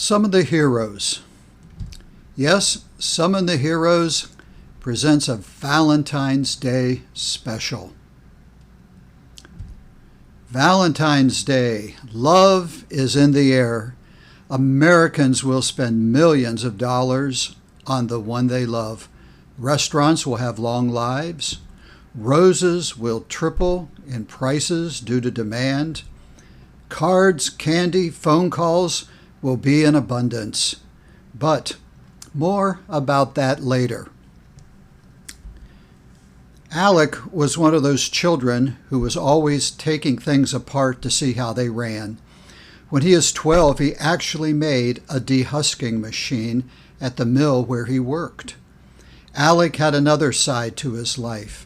Summon the Heroes. Yes, Summon the Heroes presents a Valentine's Day special. Valentine's Day. Love is in the air. Americans will spend millions of dollars on the one they love. Restaurants will have long lives. Roses will triple in prices due to demand. Cards, candy, phone calls will be in abundance. But more about that later. Alec was one of those children who was always taking things apart to see how they ran. When he was 12, he actually made a dehusking machine at the mill where he worked. Alec had another side to his life.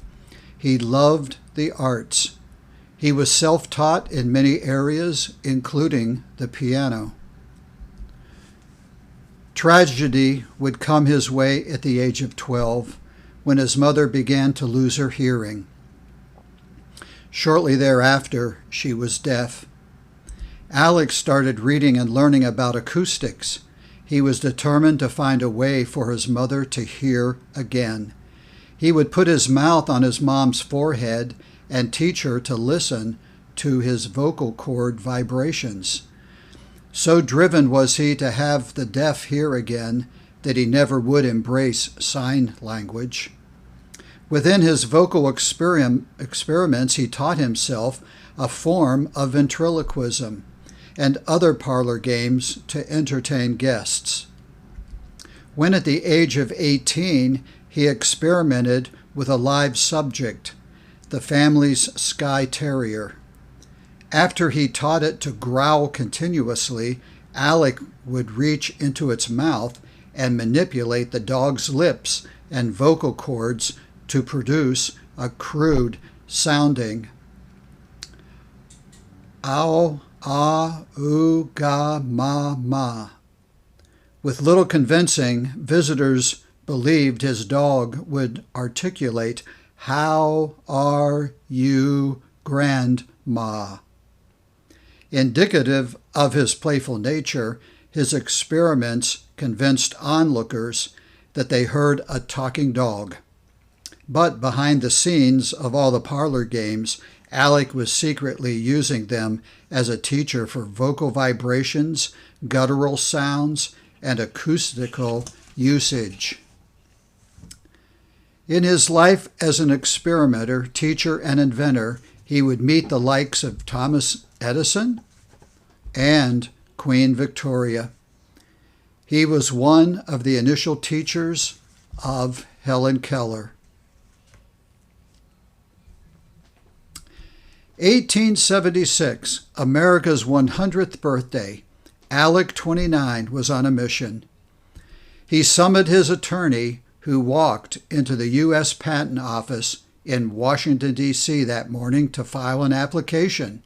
He loved the arts. He was self-taught in many areas, including the piano. Tragedy would come his way at the age of 12 when his mother began to lose her hearing. Shortly thereafter, she was deaf. Alex started reading and learning about acoustics. He was determined to find a way for his mother to hear again. He would put his mouth on his mom's forehead and teach her to listen to his vocal cord vibrations. So driven was he to have the deaf hear again that he never would embrace sign language. Within his vocal experiments, he taught himself a form of ventriloquism and other parlor games to entertain guests. When at the age of 18, he experimented with a live subject, the family's Skye Terrier. After he taught it to growl continuously, Alec would reach into its mouth and manipulate the dog's lips and vocal cords to produce a crude sounding ow, ah, oo, ga, ma, ma. With little convincing, visitors believed his dog would articulate, "How are you, Grandma?" Indicative of his playful nature, his experiments convinced onlookers that they heard a talking dog. But behind the scenes of all the parlor games, Alec was secretly using them as a teacher for vocal vibrations, guttural sounds, and acoustical usage. In his life as an experimenter, teacher, and inventor, he would meet the likes of Thomas Edison and Queen Victoria. He was one of the initial teachers of Helen Keller. 1876, America's 100th birthday. Alec, 29, was on a mission. He summoned his attorney, who walked into the U.S. Patent Office in Washington, D.C. that morning to file an application.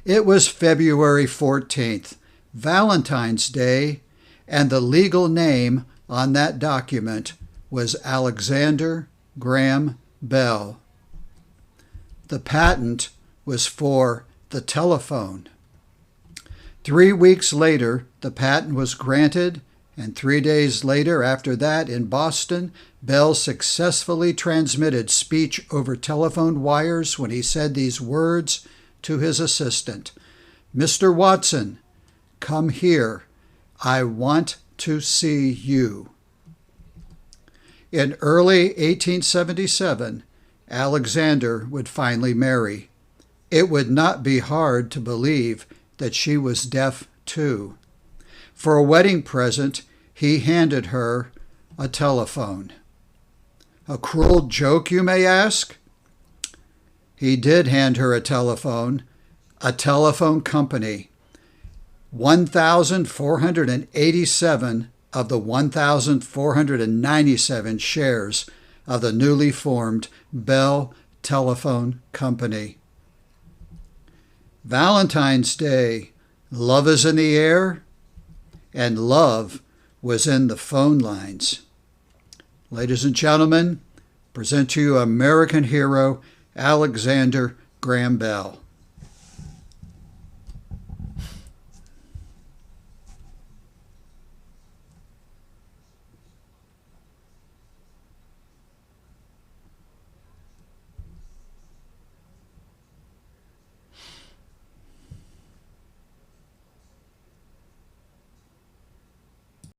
It was February 14th, Valentine's Day, and the legal name on that document was Alexander Graham Bell. The patent was for the telephone. 3 weeks later, the patent was granted, and 3 days later after that in Boston, Bell successfully transmitted speech over telephone wires when he said these words to his assistant, "Mr. Watson, come here. I want to see you." In early 1877, Alexander would finally marry. It would not be hard to believe that she was deaf too. For a wedding present, he handed her a telephone. A cruel joke, you may ask? He did hand her a telephone company. 1,487 of the 1,497 shares of the newly formed Bell Telephone Company. Valentine's Day. Love is in the air, and love was in the phone lines. Ladies and gentlemen, present to you American hero Alexander Graham Bell.